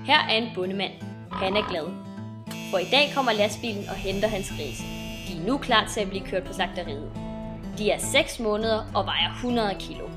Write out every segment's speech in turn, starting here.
Her er en bondemand. Han er glad. For i dag kommer lastbilen og henter hans grise. De er nu klar til at blive kørt på slagteriet. De er 6 måneder og vejer 100 kilo.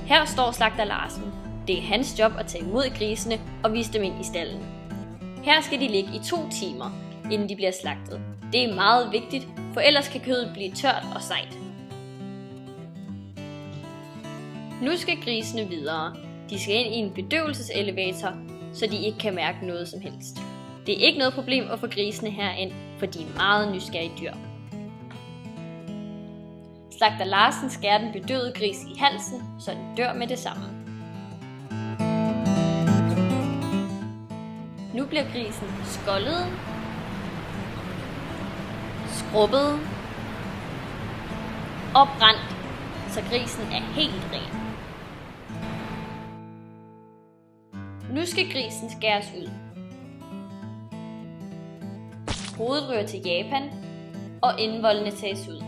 Her står slagter Larsen. Det er hans job at tage imod grisene og vise dem ind i stalden. Her skal de ligge i 2 timer, inden de bliver slagtet. Det er meget vigtigt, for ellers kan kødet blive tørt og sejt. Nu skal grisene videre. De skal ind i en bedøvelseselevator, så de ikke kan mærke noget som helst. Det er ikke noget problem at få grisene herind, for de er meget nysgerrige dyr. Slagter Larsen skærer den bedøvede gris i halsen, så den dør med det samme. Nu bliver grisen skoldet, skrubbet og brændt, så grisen er helt ren. Nu skal grisen skæres ud. Hovedet rører til Japan, og indvoldene tages ud.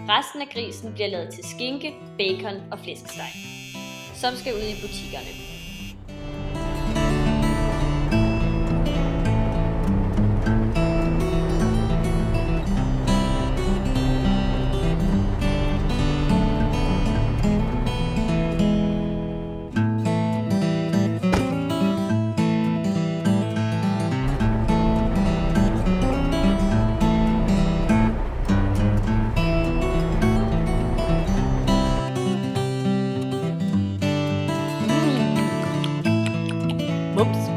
Resten af grisen bliver lavet til skinke, bacon og flæskesteg, som skal ud i butikkerne. Ups.